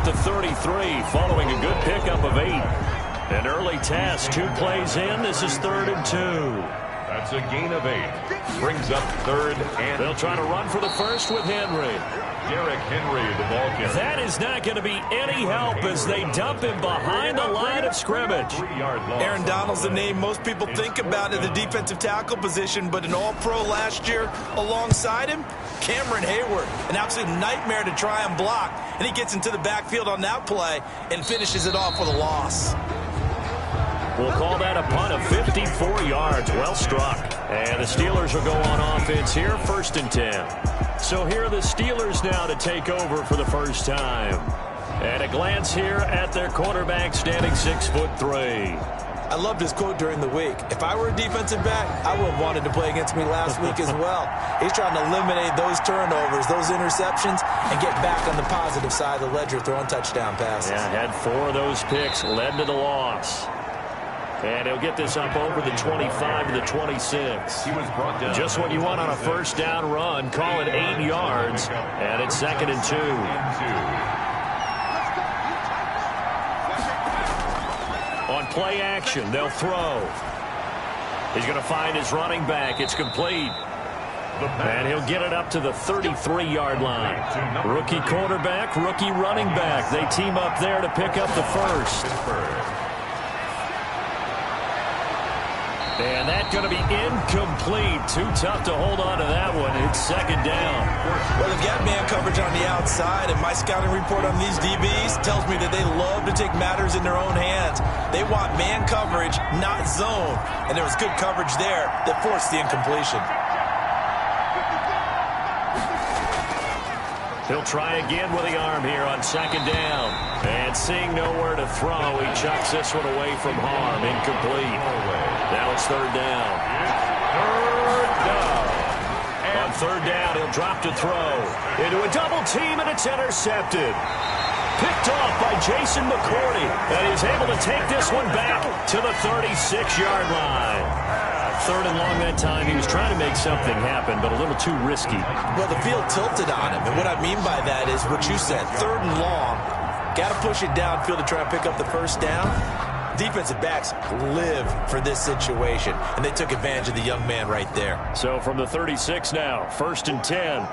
to 33 following a good pickup of 8. An early test, 2 plays in. This is 3rd and 2. That's a gain of 8. Brings up 3rd and they'll try to run for the first with Henry. Derrick Henry, the ball carrier. That is not going to be any help as they dump him behind the line of scrimmage. Aaron Donald's the name most people think about at the defensive tackle position, but an all-pro last year alongside him, Cameron Hayward, an absolute nightmare to try and block, and he gets into the backfield on that play and finishes it off with a loss. We'll call that a punt of 54 yards. Well struck. And the Steelers will go on offense here, 1st and 10. So here are the Steelers now to take over for the first time. At a glance here at their quarterback, standing 6'3". I loved his quote during the week. If I were a defensive back, I would have wanted to play against me last week as well. He's trying to eliminate those turnovers, those interceptions, and get back on the positive side of the ledger throwing touchdown passes. Yeah, had 4 of those picks, led to the loss. And he'll get this up over the 25 to the 26. He was brought down. Just what you want on a first down run. Call it 8 yards. And it's 2nd and 2. On play action, they'll throw. He's going to find his running back. It's complete. And he'll get it up to the 33-yard line. Rookie quarterback, rookie running back. They team up there to pick up the first. And that's going to be incomplete. Too tough to hold on to that one. It's 2nd down. Well, they've got man coverage on the outside, and my scouting report on these DBs tells me that they love to take matters in their own hands. They want man coverage, not zone. And there was good coverage there that forced the incompletion. He'll try again with the arm here on 2nd down. And seeing nowhere to throw, he chucks this one away from harm. Incomplete. Now it's 3rd down. 3rd down. On 3rd down, he'll drop to throw. Into a double team, and it's intercepted. Picked off by Jason McCourty. And he's able to take this one back to the 36-yard line. 3rd and long that time. He was trying to make something happen, but a little too risky. Well, the field tilted on him, and what I mean by that is what you said. 3rd and long, got to push it downfield to try and pick up the first down. Defensive backs live for this situation, and they took advantage of the young man right there. So from the 36 now, 1st and 10.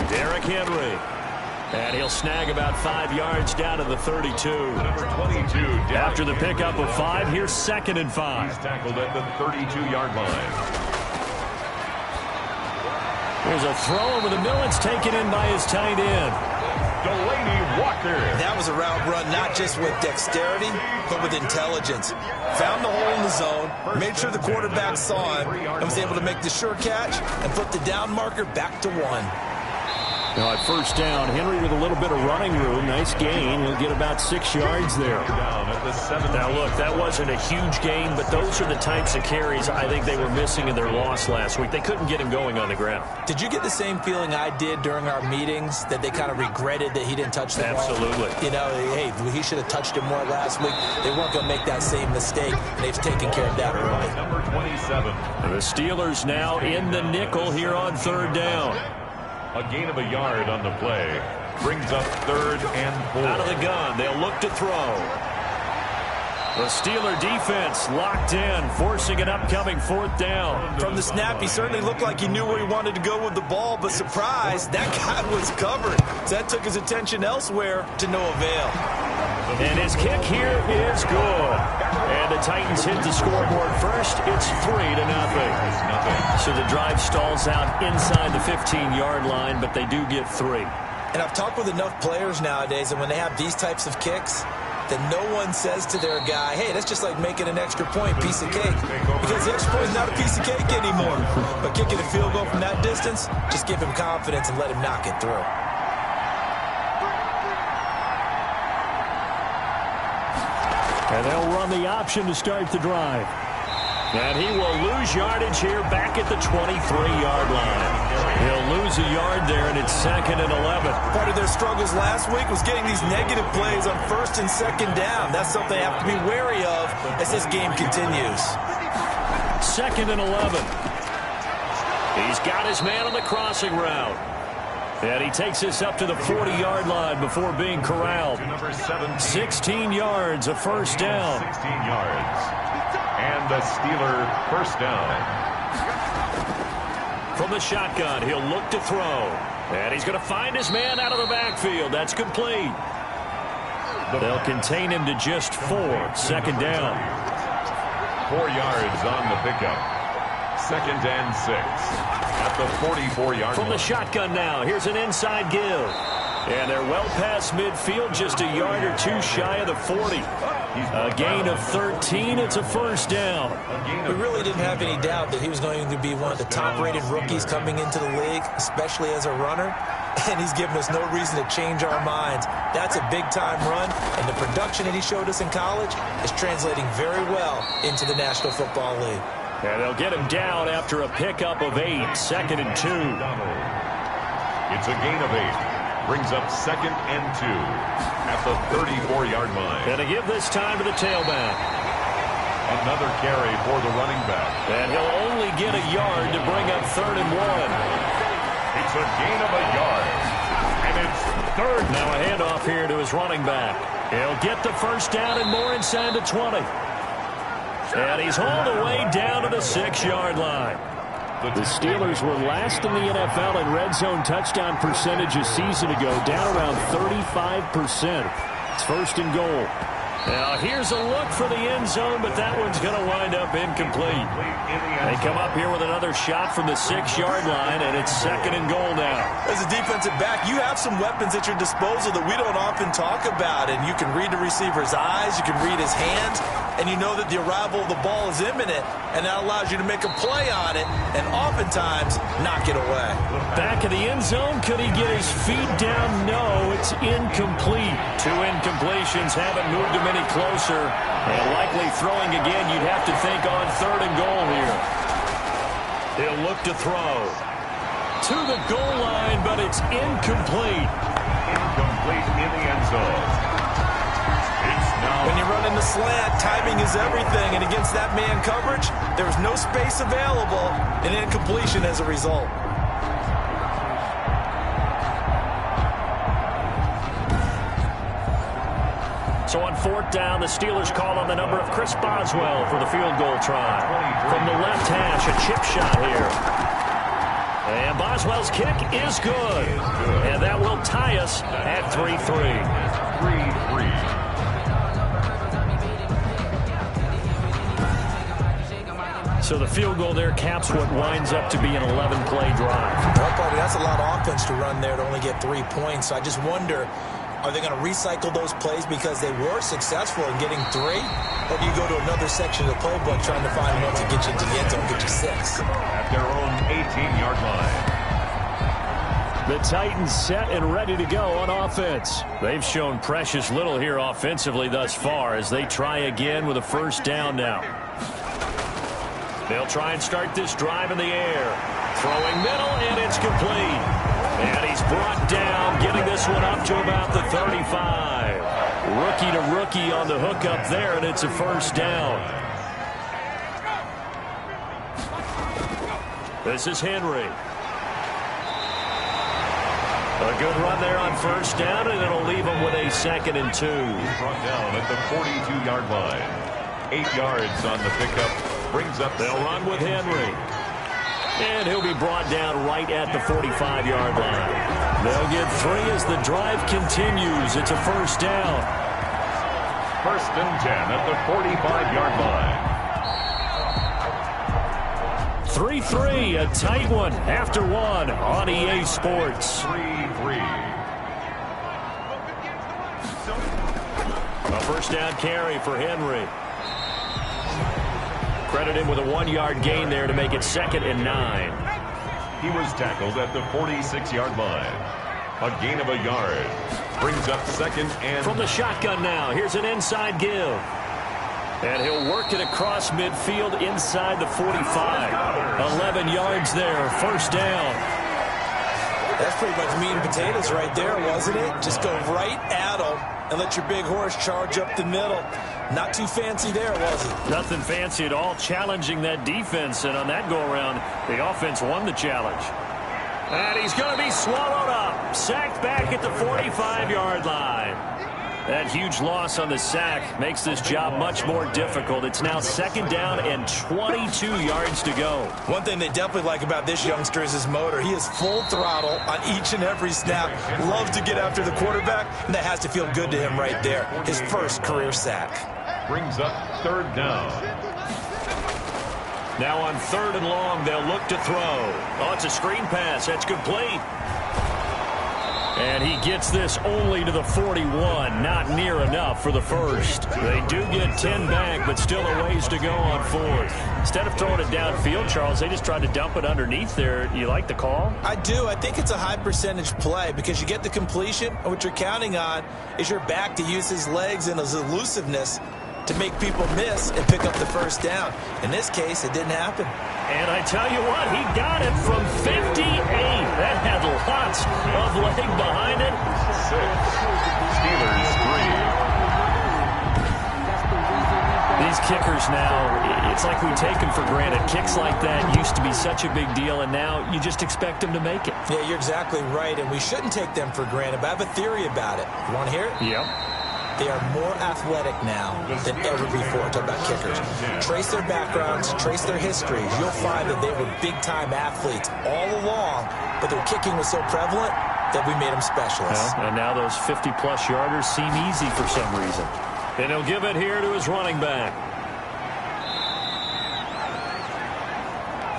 Derrick Henry. And he'll snag about 5 yards down to the 32. Number 22. After the pickup of 5, here's 2nd and 5. He's tackled at the 32-yard line. There's a throw over the middle. It's taken in by his tight end. Delaney Walker. That was a route run not just with dexterity, but with intelligence. Found the hole in the zone, made sure the quarterback saw him, and was able to make the sure catch and flip the down marker back to 1. Now at 1st down, Henry with a little bit of running room. Nice gain. He'll get about 6 yards there. Now look, that wasn't a huge gain, but those are the types of carries I think they were missing in their loss last week. They couldn't get him going on the ground. Did you get the same feeling I did during our meetings, that they kind of regretted that he didn't touch the ball? Absolutely. You know, hey, he should have touched it more last week. They weren't going to make that same mistake, and they've taken care of that early. Number 27. The Steelers now in the nickel here on 3rd down. A gain of a yard on the play. Brings up 3rd and 4. Out of the gun, they'll look to throw. The Steeler defense locked in, forcing an upcoming 4th down. From the snap, he certainly looked like he knew where he wanted to go with the ball, but surprise, that guy was covered. So that took his attention elsewhere to no avail. And his kick here is good. And the Titans hit the scoreboard first. It's 3-0. So the drive stalls out inside the 15-yard line, but they do get 3. And I've talked with enough players nowadays, and when they have these types of kicks, that no one says to their guy, hey, that's just like making an extra point, piece of cake. Because the extra point is not a piece of cake anymore. But kicking a field goal from that distance, just give him confidence and let him knock it through. And they'll run the option to start the drive. And he will lose yardage here back at the 23-yard line. He'll lose a yard there, and it's 2nd and 11. Part of their struggles last week was getting these negative plays on 1st and 2nd down. That's something they have to be wary of as this game continues. 2nd and 11. He's got his man on the crossing route. And he takes this up to the 40-yard line before being corralled. 16 yards, a first down. 16 yards. And the Steeler first down. From the shotgun, he'll look to throw. And he's going to find his man out of the backfield. That's complete. They'll contain him to just 4. Second down. 4 yards on the pickup. 2nd and 6 at the 44-yard line. From the shotgun now, here's an inside give. And they're well past midfield, just a yard or two shy of the 40. A gain of 13, it's a first down. We really didn't have any doubt that he was going to be one of the top-rated rookies coming into the league, especially as a runner. And he's given us no reason to change our minds. That's a big-time run, and the production that he showed us in college is translating very well into the National Football League. And they'll get him down after a pickup of 8, 2nd and 2. It's a gain of 8. Brings up 2nd and 2 at the 34-yard line. And to give this time to the tailback. Another carry for the running back. And he'll only get a yard to bring up 3rd and 1. It's a gain of a yard. And it's 3rd. Now a handoff here to his running back. He'll get the first down and more inside the 20. And he's hauled away down to the 6-yard line. The Steelers were last in the NFL in red zone touchdown percentage a season ago, down around 35%. It's 1st and goal. Now here's a look for the end zone, but that one's going to wind up incomplete. They come up here with another shot from the 6-yard line, and it's 2nd and goal now. As a defensive back, you have some weapons at your disposal that we don't often talk about, and you can read the receiver's eyes, you can read his hands, and you know that the arrival of the ball is imminent, and that allows you to make a play on it and oftentimes knock it away. Back in the end zone, could he get his feet down? No, it's incomplete. 2 incompletions haven't moved him any closer, and likely throwing again, you'd have to think on 3rd and goal here. He'll look to throw to the goal line, but it's incomplete. Incomplete in the end zone. When you run in the slant, timing is everything, and against that man coverage, there was no space available, and incompletion as a result. So on 4th down, the Steelers call on the number of Chris Boswell for the field goal try. From the left hash, a chip shot here. And Boswell's kick is good. And that will tie us at 3-3. 3-3. So the field goal there caps what winds up to be an 11-play drive. Well, buddy, that's a lot of offense to run there to only get 3 points. So I just wonder, are they going to recycle those plays because they were successful in getting 3? Or do you go to another section of the playbook trying to find one to get you into the end zone, get you 6? At their own 18-yard line. The Titans set and ready to go on offense. They've shown precious little here offensively thus far as they try again with a first down now. They'll try and start this drive in the air. Throwing middle, and it's complete. And he's brought down, getting this one up to about the 35. Rookie to rookie on the hook up there, and it's a first down. This is Henry. A good run there on first down, and it'll leave him with a 2nd and 2. He's brought down at the 42-yard line. 8 yards on the pickup. Brings up. They'll run with Henry. And he'll be brought down right at the 45-yard line. They'll get 3 as the drive continues. It's a first down. 1st and 10 at the 45-yard line. 3-3, a tight one after 1 on EA Sports. 3-3. A first down carry for Henry. Credit him with a 1-yard gain there to make it 2nd and 9. He was tackled at the 46-yard line. A gain of a yard. Brings up 2nd and... From the shotgun now, here's an inside give. And he'll work it across midfield inside the 45. 11 yards there, first down. That's pretty much meat and potatoes right there, wasn't it? Just go right at them and let your big horse charge up the middle. Not too fancy there, was it? Nothing fancy at all, challenging that defense. And on that go-around, the offense won the challenge. And he's going to be swallowed up. sacked back at the 45-yard line. That huge loss on the sack makes this job much more difficult. It's now 2nd down and 22 yards to go. One thing they definitely like about this youngster is his motor. He is full throttle on each and every snap. Loves to get after the quarterback, and that has to feel good to him right there. His first career sack. Brings up 3rd down. Now on 3rd and long, they'll look to throw. Oh, it's a screen pass. That's complete. And he gets this only to the 41. Not near enough for the first. They do get 10 back, but still a ways to go on 4th. Instead of throwing it downfield, Charles, they just tried to dump it underneath there. You like the call? I do. I think it's a high percentage play because you get the completion, and what you're counting on is your back to use his legs and his elusiveness to make people miss and pick up the first down. In this case, it didn't happen. And I tell you what, he got it from 58. That had lots of leg behind it. 6. Steelers 3. These kickers now, it's like we take them for granted. Kicks like that used to be such a big deal, and now you just expect them to make it. Yeah, you're exactly right, and we shouldn't take them for granted, but I have a theory about it. You want to hear it? Yep. They are more athletic now than ever before. Talk about kickers. Trace their backgrounds, trace their histories. You'll find that they were big-time athletes all along, but their kicking was so prevalent that we made them specialists. Well, and now those 50-plus yarders seem easy for some reason. And he'll give it here to his running back.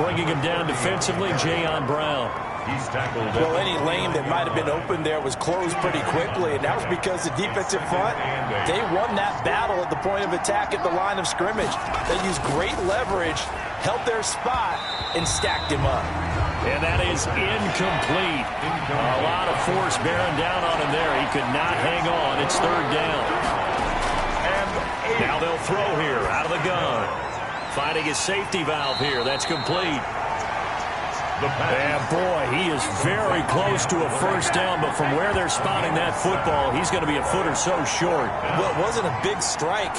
Bringing him down defensively, Jayon Brown. He's tackled. Well, any lane that might have been open there was closed pretty quickly, and that was because the defensive front, they won that battle at the point of attack at the line of scrimmage. They used great leverage, held their spot, and stacked him up. And that is incomplete. A lot of force bearing down on him there. He could not hang on. It's 3rd down. Now they'll throw here out of the gun. Finding his safety valve here. That's complete. And boy, he is very close to a first down, but from where they're spotting that football, he's going to be a foot or so short. Well, it wasn't a big strike,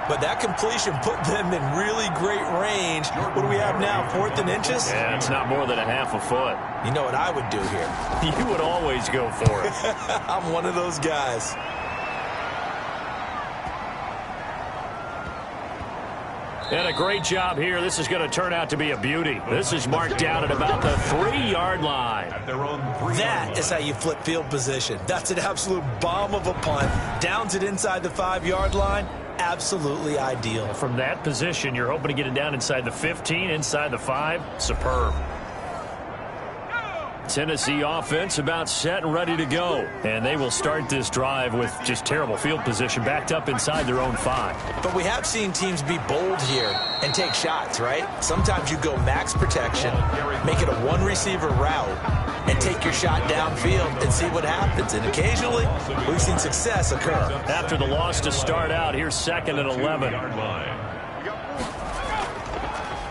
but that completion put them in really great range. What do we have now, 4th and inches? Yeah, it's not more than a half a foot. You know what I would do here? You would always go for it. I'm one of those guys. And a great job here. This is going to turn out to be a beauty. This is marked down at about the 3-yard line. That is how you flip field position. That's an absolute bomb of a punt. Downs it inside the 5-yard line. Absolutely ideal. From that position, you're hoping to get it down inside the 15, inside the 5. Superb. Tennessee offense about set and ready to go. And they will start this drive with just terrible field position backed up inside their own 5. But we have seen teams be bold here and take shots, right? Sometimes you go max protection, make it a one-receiver route, and take your shot downfield and see what happens. And occasionally, we've seen success occur. After the loss to start out, here's 2nd and 11.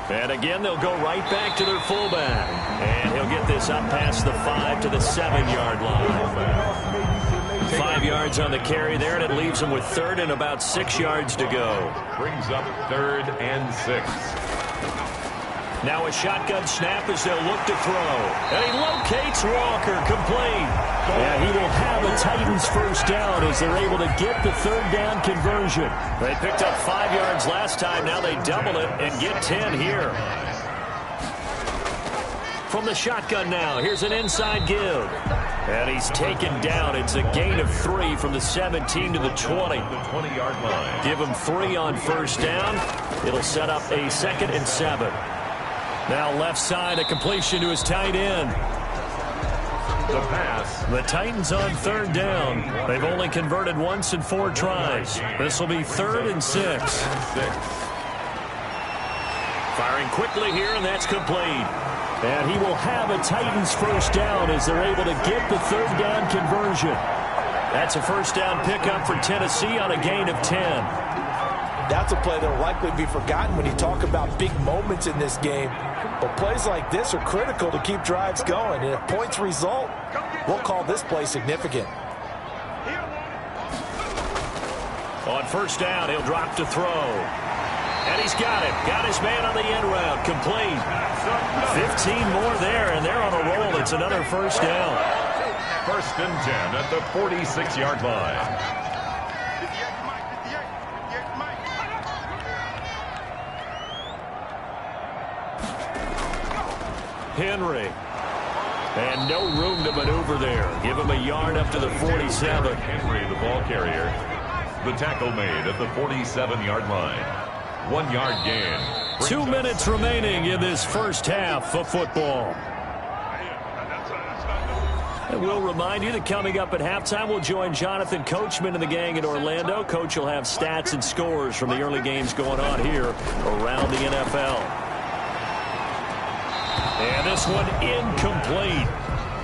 And again, they'll go right back to their fullback. And he'll get this up past the 5 to the 7-yard line. 5 yards on the carry there, and it leaves them with 3rd and about 6 yards to go. Brings up 3rd and 6. Now a shotgun snap as they'll look to throw. And he locates Walker, complete. And he will have a Titans first down as they're able to get the 3rd down conversion. They picked up 5 yards last time. Now they double it and get 10 here. From the shotgun now, here's an inside give. And he's taken down. It's a gain of 3 from the 17 to the 20. The 20-yard line. Give him 3 on first down. It'll set up a 2nd and 7. Now left side, a completion to his tight end. The pass. The Titans on 3rd down. They've only converted once in 4 tries. This will be 3rd and 6. Firing quickly here, and that's complete. And he will have a Titans first down as they're able to get the 3rd down conversion. That's a first down pickup for Tennessee on a gain of 10. That's a play that will likely be forgotten when you talk about big moments in this game. But plays like this are critical to keep drives going. And if points result, we'll call this play significant. On first down, he'll drop to throw. And he's got it. Got his man on the end route. Complete. 15 more there, and they're on a roll. It's another first down. First and 10 at the 46-yard line. Henry. And no room to maneuver there. Give him a yard up to the 47. Henry, the ball carrier. The tackle made at the 47-yard line. 1 yard gain. 2 minutes remaining in this first half of football. And we'll remind you that coming up at halftime, we'll join Jonathan Coachman and the gang in Orlando. Coach will have stats and scores from the early games going on here around the NFL. And this one incomplete.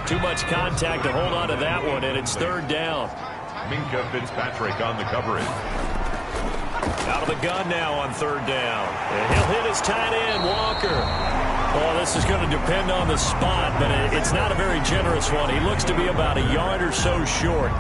Too much contact to hold on to that one, and it's third down. Minka Fitzpatrick on the coverage. Out of the gun now on third down. And he'll hit his tight end, Walker. Oh, this is going to depend on the spot, but it's not a very generous one. He looks to be about a yard or so short.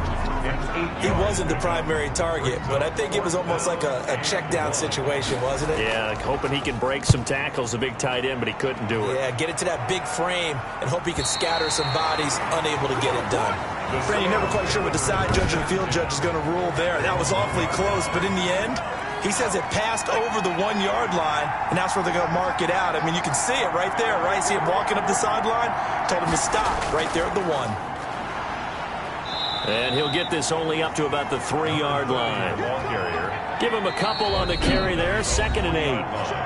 He wasn't the primary target, but I think it was almost like a check down situation, wasn't it? Yeah, hoping he can break some tackles, a big tight end, but he couldn't do it. Yeah, get it to that big frame and hope he can scatter some bodies, unable to get it done. Brady, never quite sure what the side judge and field judge is going to rule there. That was awfully close, but in the end, he says it passed over the 1 yard line, and that's where they're going to mark it out. I mean, you can see it right there, right? See him walking up the sideline? Told him to stop right there at the 1. And he'll get this only up to about the 3 yard line. Give him a couple on the carry there. 2nd and 8.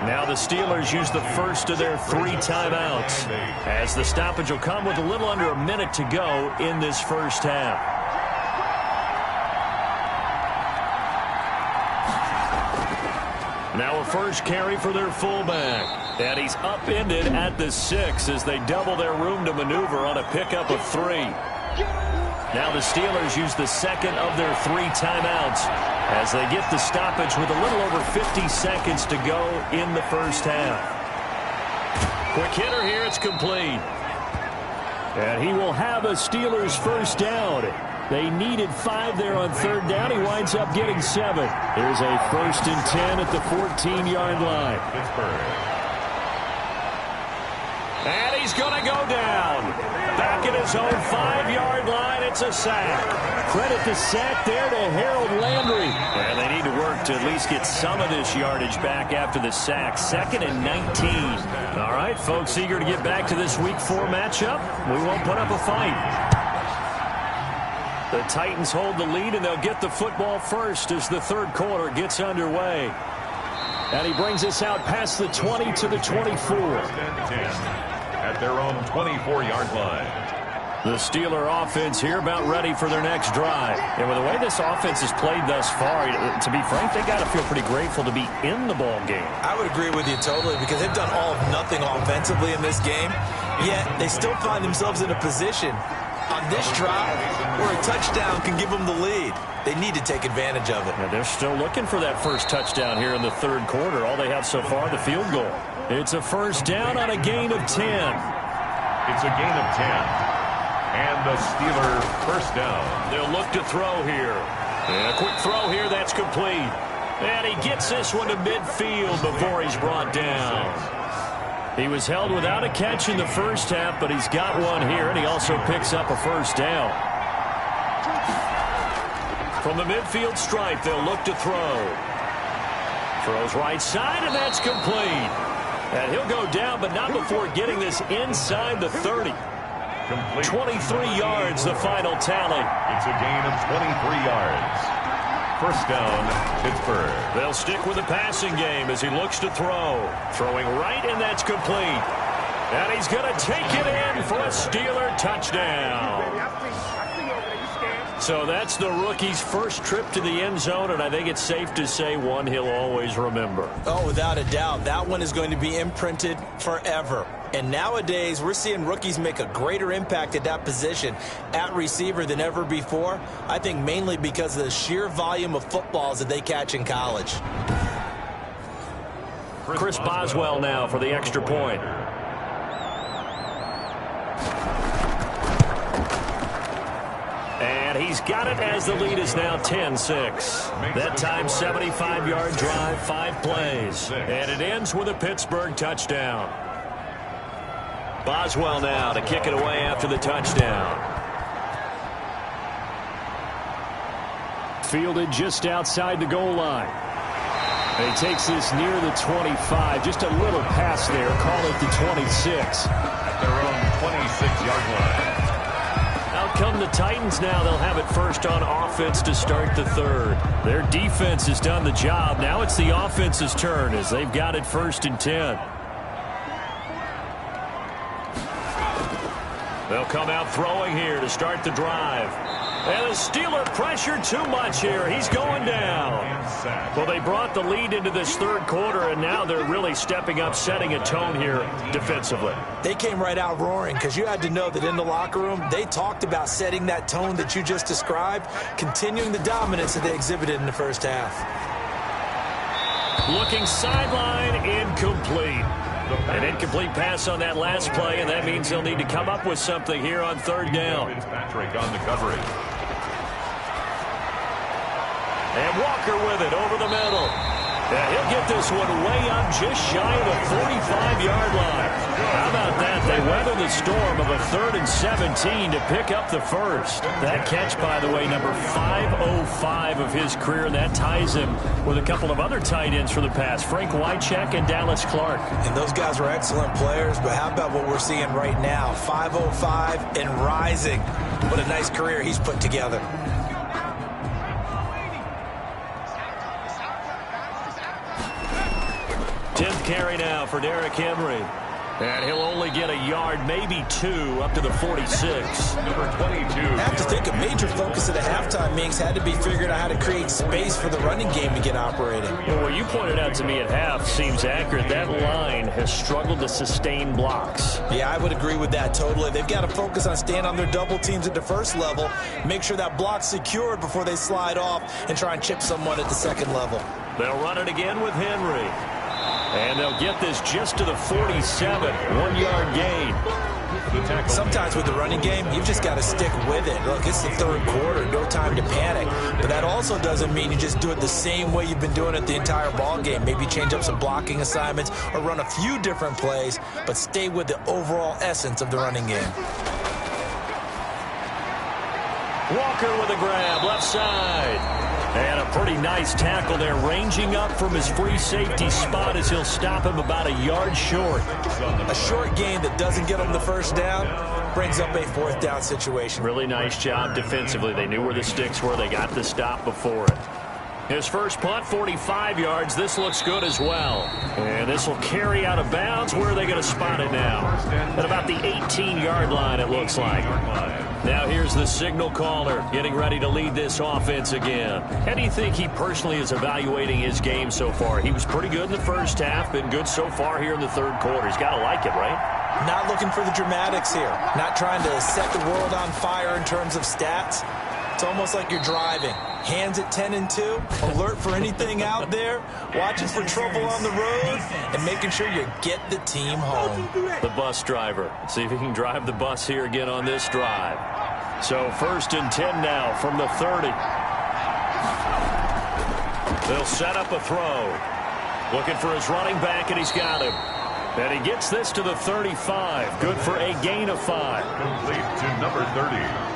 Now the Steelers use the first of their 3 timeouts, as the stoppage will come with a little under a minute to go in this first half. Now a first carry for their fullback. And he's upended at the 6 as they double their room to maneuver on a pickup of 3. Now the Steelers use the second of their 3 timeouts as they get the stoppage with a little over 50 seconds to go in the first half. Quick hitter here, it's complete. And he will have a Steelers first down. They needed 5 there on third down. He winds up getting 7. Here's a 1st and 10 at the 14-yard line. And he's going to go down. Back at his own 5-yard line, it's a sack. Credit the sack there to Harold Landry. And they need to work to at least get some of this yardage back after the sack. 2nd and 19. All right, folks, eager to get back to this Week 4 matchup. We won't put up a fight. The Titans hold the lead, and they'll get the football first as the third quarter gets underway. And he brings us out past the 20 to the 24. At their own 24-yard line. The Steeler offense here about ready for their next drive. And with the way this offense has played thus far, to be frank, they got to feel pretty grateful to be in the ball game. I would agree with you totally, because they've done all of nothing offensively in this game, yet they still find themselves in a position on this drive where a touchdown can give them the lead. They need to take advantage of it. And they're still looking for that first touchdown here in the third quarter. All they have so far, the field goal. It's a first down on a gain of 10. It's a gain of 10. And the Steelers first down. They'll look to throw here. And a quick throw here, that's complete. And he gets this one to midfield before he's brought down. He was held without a catch in the first half, but he's got one here, and he also picks up a first down. From the midfield stripe, they'll look to throw. Throws right side, and that's complete. And he'll go down, but not before getting this inside the 30. Complete. 23 yards, the final tally. It's a gain of 23 yards. First down, Pittsburgh. They'll stick with the passing game as he looks to throw. Throwing right, and that's complete. And he's going to take it in for a Steeler touchdown. So that's the rookie's first trip to the end zone, and I think it's safe to say one he'll always remember. Oh, without a doubt. That one is going to be imprinted forever. And nowadays, we're seeing rookies make a greater impact at that position at receiver than ever before. I think mainly because of the sheer volume of footballs that they catch in college. Chris Boswell now for the extra point. And he's got it as the lead is now 10-6. That time 75-yard drive, 5 plays. And it ends with a Pittsburgh touchdown. Boswell now to kick it away after the touchdown. fielded just outside the goal line. And he takes this near the 25. Just a little pass there. Call it the 26. At their own 26-yard line. Out come the Titans now. They'll have it first on offense to start the third. Their defense has done the job. Now it's the offense's turn as they've got it first and 10. They'll come out throwing here to start the drive. And the Steeler pressure too much here. He's going down. Well, they brought the lead into this third quarter, and now they're really stepping up, setting a tone here defensively. They came right out roaring because you had to know that in the locker room, they talked about setting that tone that you just described, continuing the dominance that they exhibited in the first half. Looking sideline, incomplete. An incomplete pass on that last play, and that means they'll need to come up with something here on third down. Patrick on the coverage. And Walker with it over the middle. And he'll get this one way up just shy of the 45-yard line. How about that? They weather the storm of a 3rd and 17 to pick up the first. That catch, by the way, number 505 of his career, and that ties him with a couple of other tight ends for the pass, Frank Wycheck and Dallas Clark. And those guys were excellent players, but how about what we're seeing right now? 505 and rising. What a nice career he's put together. 10th carry now for Derrick Henry. And he'll only get a yard, maybe 2, up to the 46. Number 22. I have to think a major focus of the halftime meetings had to be figuring out how to create space for the running game to get operating. Well, what you pointed out to me at half seems accurate. That line has struggled to sustain blocks. Yeah, I would agree with that totally. They've got to focus on staying on their double teams at the first level, make sure that block's secured before they slide off and try and chip someone at the second level. They'll run it again with Henry. And they'll get this just to the 47, 1-yard gain. Sometimes with the running game, you've just got to stick with it. Look, it's the third quarter, no time to panic. But that also doesn't mean you just do it the same way you've been doing it the entire ball game. Maybe change up some blocking assignments or run a few different plays, but stay with the overall essence of the running game. Walker with a grab, left side. And a pretty nice tackle there, ranging up from his free safety spot as he'll stop him about a yard short. A short gain that doesn't get him the first down brings up a 4th down situation. Really nice job defensively. They knew where the sticks were. They got the stop before it. His first punt, 45 yards. This looks good as well. And this will carry out of bounds. Where are they going to spot it now? At about the 18-yard line, it looks like. Now here's the signal caller getting ready to lead this offense again. How do you think he personally is evaluating his game so far? He was pretty good in the first half, been good so far here in the third quarter. He's got to like it, right? Not looking for the dramatics here. Not trying to set the world on fire in terms of stats. It's almost like you're driving. Hands at 10 and 2, alert for anything out there, watching for trouble on the road, and making sure you get the team home. The bus driver. See if he can drive the bus here again on this drive. So 1st and 10 now from the 30. They'll set up a throw. Looking for his running back, and he's got him. And he gets this to the 35. Good for a gain of 5. Complete to number 30.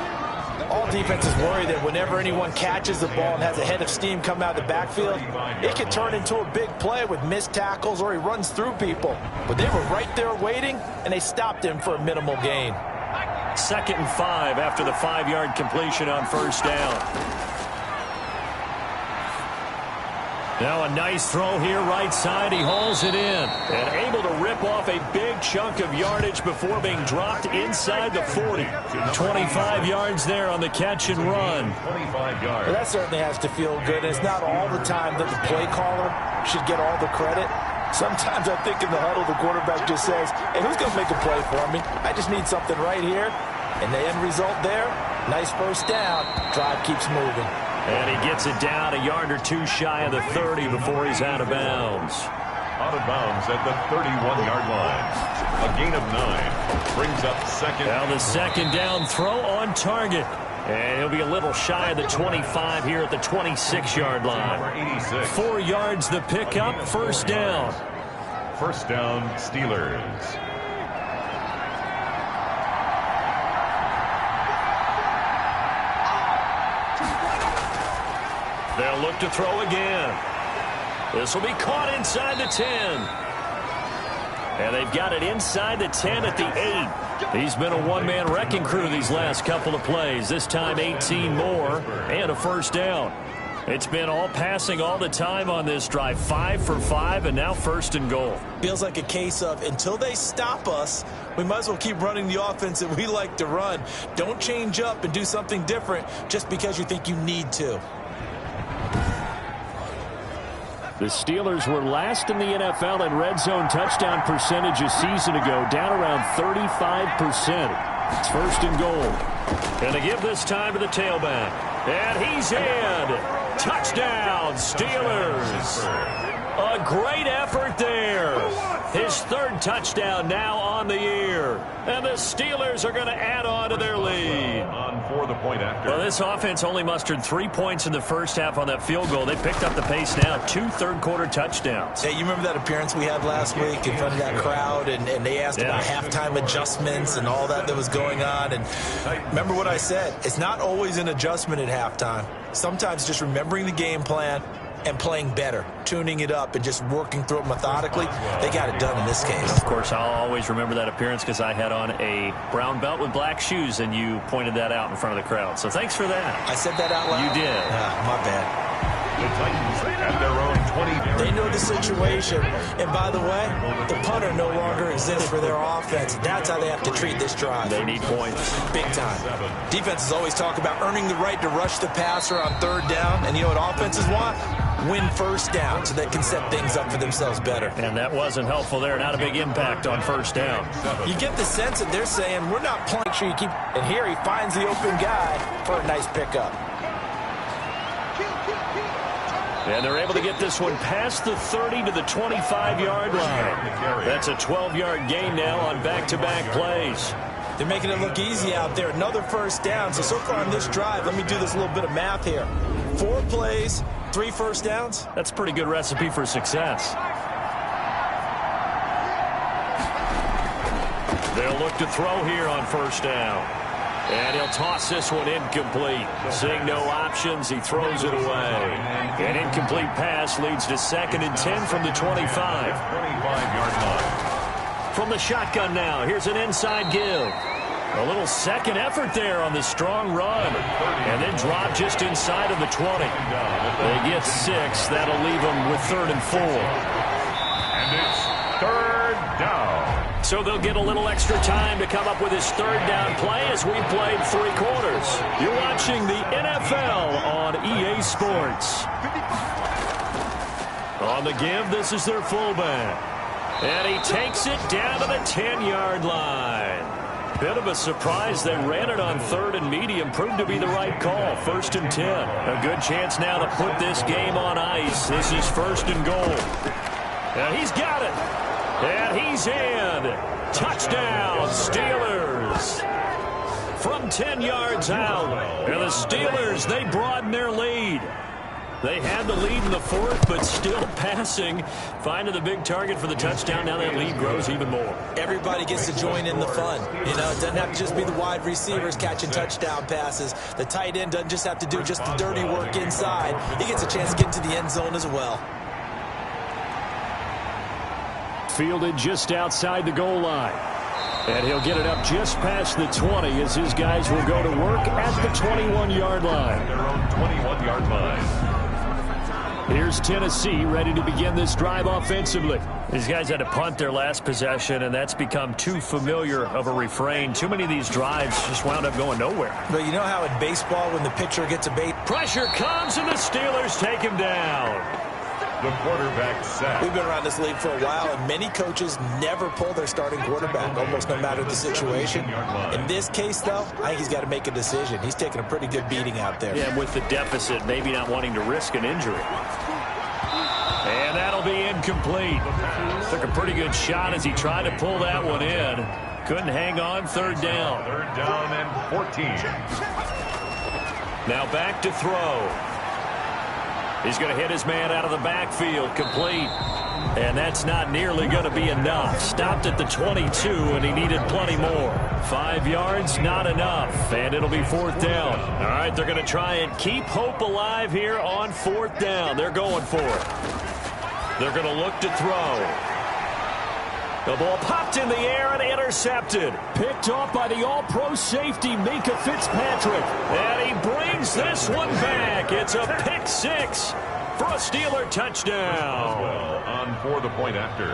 All defenses worry that whenever anyone catches the ball and has a head of steam come out of the backfield, it can turn into a big play with missed tackles or he runs through people. But they were right there waiting, and they stopped him for a minimal gain. 2nd and 5 after the 5-yard completion on first down. Now a nice throw here right side. He hauls it in and able to rip off a big chunk of yardage before being dropped inside the 40. 25 yards there on the catch and run. 25 yards. Well, that certainly has to feel good. It's not all the time that the play caller should get all the credit. Sometimes I think in the huddle the quarterback just says, hey, who's going to make a play for me? I just need something right here. And the end result there, nice first down. Drive keeps moving. And he gets it down a yard or 2 shy of the 30 before he's out of bounds. Out of bounds at the 31-yard line. A gain of 9 brings up second. Now the second down throw on target. And he'll be a little shy of the 25 here at the 26-yard line. 4 yards the pickup, first down. First down, Steelers. They'll look to throw again. This will be caught inside the 10. And they've got it inside the 10 at the 8. He's been a one-man wrecking crew these last couple of plays. This time 18 more and a first down. It's been all passing all the time on this drive. 5 for 5 and now first and goal. Feels like a case of until they stop us, we might as well keep running the offense that we like to run. Don't change up and do something different just because you think you need to. The Steelers were last in the NFL in red zone touchdown percentage a season ago, down around 35%. It's first and goal. And they give this time to the tailback. And he's in. Touchdown, Steelers. A great effort there. His third touchdown now on the year. And the Steelers are going to add on to their lead. On for the point after. Well, this offense only mustered 3 points in the first half on that field goal. They picked up the pace now. 2 third-quarter touchdowns. Hey, you remember that appearance we had last week in front of that crowd, and they asked about halftime adjustments and all that was going on. And remember what I said. It's not always an adjustment at halftime. Sometimes just remembering the game plan and playing better, tuning it up and just working through it methodically. They got it done in this case. Of course, I'll always remember that appearance because I had on a brown belt with black shoes, and you pointed that out in front of the crowd. So thanks for that. I said that out loud? You did. My bad. The Titans at their own 20. They know the situation. And by the way, the punter no longer exists for their offense. That's how they have to treat this drive. They need points. Big time. Defenses always talk about earning the right to rush the passer on third down. And you know what offenses want? Win first down so they can set things up for themselves better. And that wasn't helpful there. Not a big impact on first down. You get the sense that they're saying, we're not playing. Sure you keep. And here he finds the open guy for a nice pickup. And they're able to get this one past the 30 to the 25-yard line. That's a 12-yard gain now on back-to-back plays. They're making it look easy out there. Another first down. So far on this drive, let me do this little bit of math here. 4 plays, 3 first downs. That's a pretty good recipe for success. They'll look to throw here on first down. And he'll toss this one incomplete. Seeing no options, he throws it away. An incomplete pass leads to 2nd and 10 from the 25. 25-yard line. From the shotgun now, here's an inside give. A little second effort there on the strong run. And then drop just inside of the 20. They get 6. That'll leave them with 3rd and 4. And it's 3rd down. So they'll get a little extra time to come up with his 3rd down play as we played 3 quarters. You're watching the NFL on EA Sports. On the give, this is their fullback. And he takes it down to the 10-yard line. Bit of a surprise. They ran it on 3rd and medium. Proved to be the right call. 1st and 10. A good chance now to put this game on ice. This is 1st and goal. And he's got it. And he's in. Touchdown, Steelers. From 10 yards out. And the Steelers, they broaden their lead. They had the lead in the 4th, but still passing. Finding the big target for the touchdown. Now that lead grows even more. Everybody gets to join in the fun. You know, it doesn't have to just be the wide receivers catching touchdown passes. The tight end doesn't just have to do just the dirty work inside. He gets a chance to get into the end zone as well. Fielded just outside the goal line. And he'll get it up just past the 20 as his guys will go to work at the 21-yard line. Their own 21-yard line. Here's Tennessee ready to begin this drive offensively. These guys had to punt their last possession, and that's become too familiar of a refrain. Too many of these drives just wound up going nowhere. But you know how in baseball when the pitcher gets a base... Pressure comes, and the Steelers take him down. The quarterback sack. We've been around this league for a while, and many coaches never pull their starting quarterback, almost no matter the situation. In this case, though, I think he's got to make a decision. He's taking a pretty good beating out there. Yeah, with the deficit, maybe not wanting to risk an injury. And that'll be incomplete. Took a pretty good shot as he tried to pull that one in. Couldn't hang on. 3rd down. 3rd down and 14. Now back to throw. He's going to hit his man out of the backfield. Complete. And that's not nearly going to be enough. Stopped at the 22, and he needed plenty more. 5 yards, not enough, and it'll be 4th down. All right, they're going to try and keep hope alive here on 4th down. They're going for it. They're going to look to throw. The ball popped in the air and intercepted. Picked off by the all-pro safety, Minka Fitzpatrick. And he brings this one back. It's a pick 6 for a Steeler touchdown. Well, on for the point after.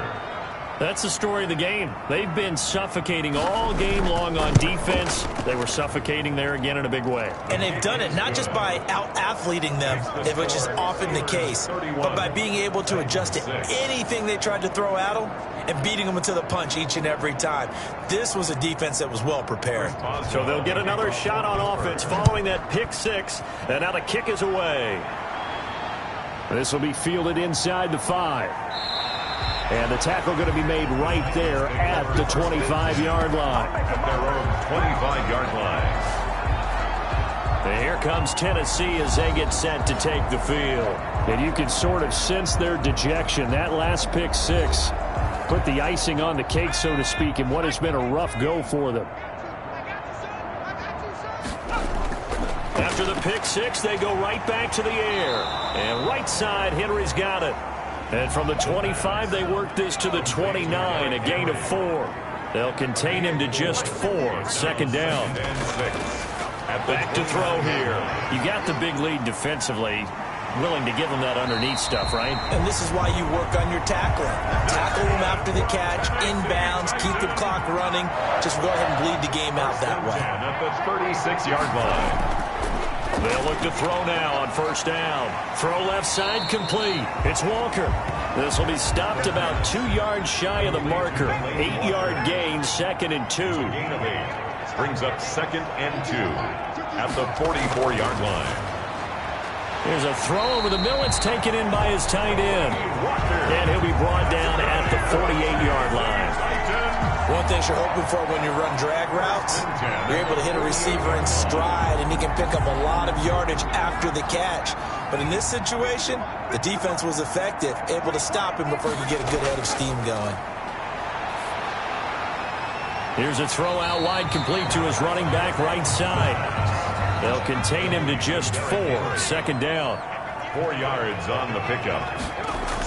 That's the story of the game. They've been suffocating all game long on defense. They were suffocating there again in a big way. And they've done it not just by out-athleting them, which is often the case, but by being able to adjust to anything they tried to throw at them and beating them to the punch each and every time. This was a defense that was well prepared. So they'll get another shot on offense following that pick 6, and now the kick is away. This will be fielded inside the 5. And the tackle going to be made right there at the 25-yard line. Their own 25-yard line. And here comes Tennessee as they get set to take the field. And you can sort of sense their dejection. That last pick 6 put the icing on the cake, so to speak, in what has been a rough go for them. After the pick 6, they go right back to the air. And right side, Henry's got it. And from the 25, they work this to the 29, a gain of 4. They'll contain him to just 4. 2nd down. Back to throw here. You got the big lead defensively. Willing to give them that underneath stuff, right? And this is why you work on your tackling. Tackle them after the catch, inbounds, keep the clock running. Just go ahead and bleed the game out that way. At the 36-yard line. They'll look to throw now on 1st down. Throw left side complete. It's Walker. This will be stopped about 2 yards shy of the marker. 8-yard gain, 2nd and 2. Gain of 8. Brings up 2nd and 2 at the 44-yard line. Here's a throw over the middle. It's taken in by his tight end. And he'll be brought down at the 48-yard line. One thing you're hoping for when you run drag routes, you're able to hit a receiver in stride, and he can pick up a lot of yardage after the catch. But in this situation, the defense was effective, able to stop him before he could get a good head of steam going. Here's a throw out wide, complete to his running back right side. They'll contain him to just 4. 2nd down. 4 yards on the pickup.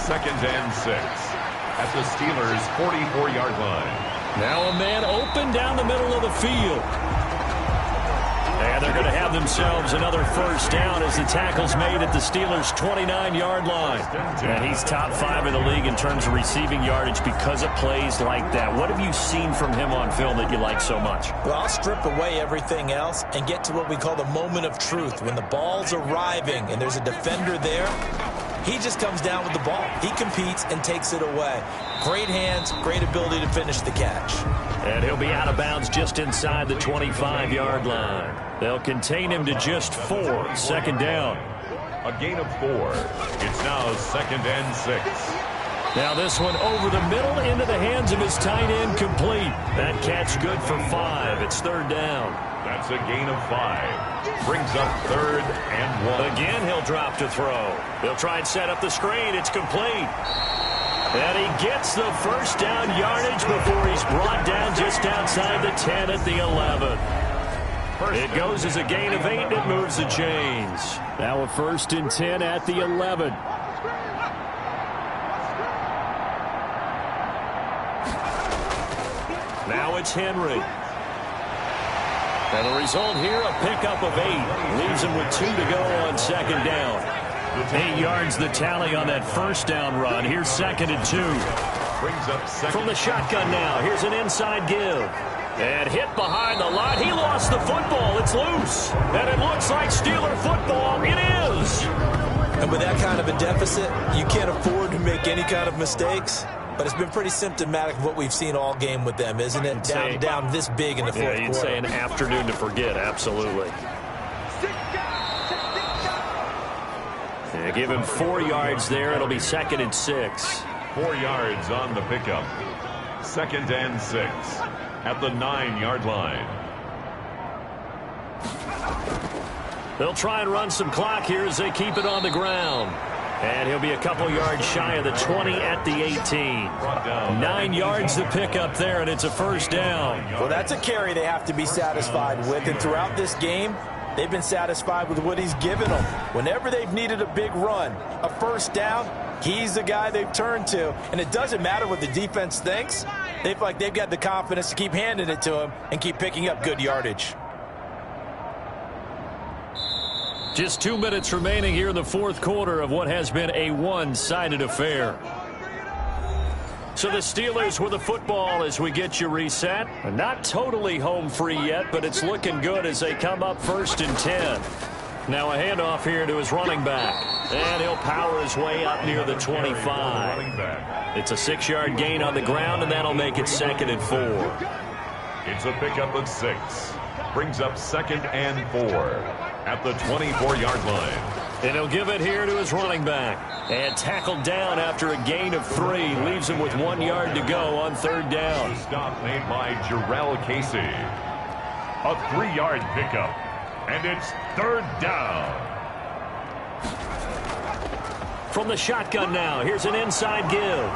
2nd and 6 at the Steelers' 44-yard line. Now a man open down the middle of the field. And they're going to have themselves another 1st down as the tackle's made at the Steelers' 29-yard line. And he's top 5 in the league in terms of receiving yardage because of plays like that. What have you seen from him on film that you like so much? Well, I'll strip away everything else and get to what we call the moment of truth. When the ball's arriving and there's a defender there, he just comes down with the ball. He competes and takes it away. Great hands, great ability to finish the catch. And he'll be out of bounds just inside the 25-yard line. They'll contain him to just 4. 2nd down. A gain of 4. It's now 2nd and 6. Now this one over the middle into the hands of his tight end, complete. That catch good for 5. It's 3rd down. That's a gain of 5. Brings up 3rd and 1. Again, he'll drop to throw. They'll try and set up the screen. It's complete. And he gets the 1st down yardage before he's brought down just outside the 10 at the 11. It goes as a gain of 8, and it moves the chains. Now a 1st and 10 at the 11. Now it's Henry. And the result here, a pickup of 8. Leaves him with 2 to go on 2nd down. 8 yards the tally on that 1st down run. Here's 2nd and 2. Brings up 2nd. From the shotgun now, here's an inside give. And hit behind the line. He lost the football. It's loose. And it looks like Steeler football. It is. And with that kind of a deficit, you can't afford to make any kind of mistakes. But it's been pretty symptomatic of what we've seen all game with them, isn't it? Down this big in the fourth quarter. You'd say an afternoon to forget, absolutely. Yeah, give him 4 yards there. It'll be 2nd and 6. 4 yards on the pickup. 2nd and 6 at the 9-yard line. They'll try and run some clock here as they keep it on the ground. And he'll be a couple yards shy of the 20 at the 18. 9 yards to pick up there, and it's a first down. Well, that's a carry they have to be satisfied with. And throughout this game, they've been satisfied with what he's given them. Whenever they've needed a big run, a first down, he's the guy they've turned to. And it doesn't matter what the defense thinks. They feel like they've got the confidence to keep handing it to him and keep picking up good yardage. Just 2 minutes remaining here in the fourth quarter of what has been a one-sided affair. So the Steelers with the football as we get you reset. Not totally home free yet, but it's looking good as they come up 1st and 10. Now a handoff here to his running back. And he'll power his way up near the 25. It's a 6-yard gain on the ground, and that'll make it 2nd and 4. It's a pickup of 6. Brings up 2nd and 4 at the 24-yard line. And he'll give it here to his running back. And tackled down after a gain of 3. Leaves him with 1 yard to go on 3rd down. Stop made by Jarrell Casey. A 3-yard pickup. And it's 3rd down. From the shotgun now, here's an inside give.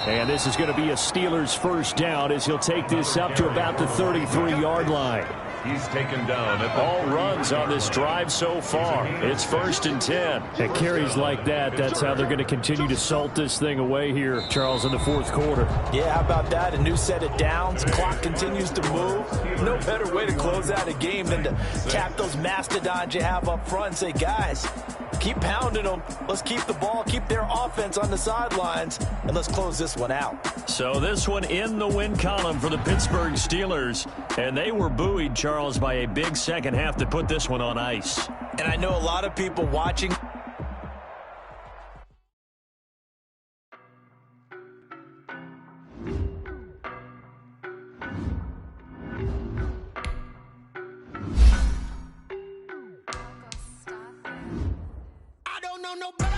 And this is going to be a Steelers first down as he'll take this up to about the 33-yard line. He's taken down at the all runs on this drive so far. It's 1st and 10. And carries like that, that's how they're going to continue to salt this thing away here, Charles, in the fourth quarter. Yeah, how about that? A new set of downs. Clock continues to move. No better way to close out a game than to tap those mastodons you have up front and say, guys, keep pounding them. Let's keep the ball, keep their offense on the sidelines, and let's close this one out. So this one in the win column for the Pittsburgh Steelers. And they were buoyed, Charles, by a big second half to put this one on ice. And I know a lot of people watching. I don't know nobody.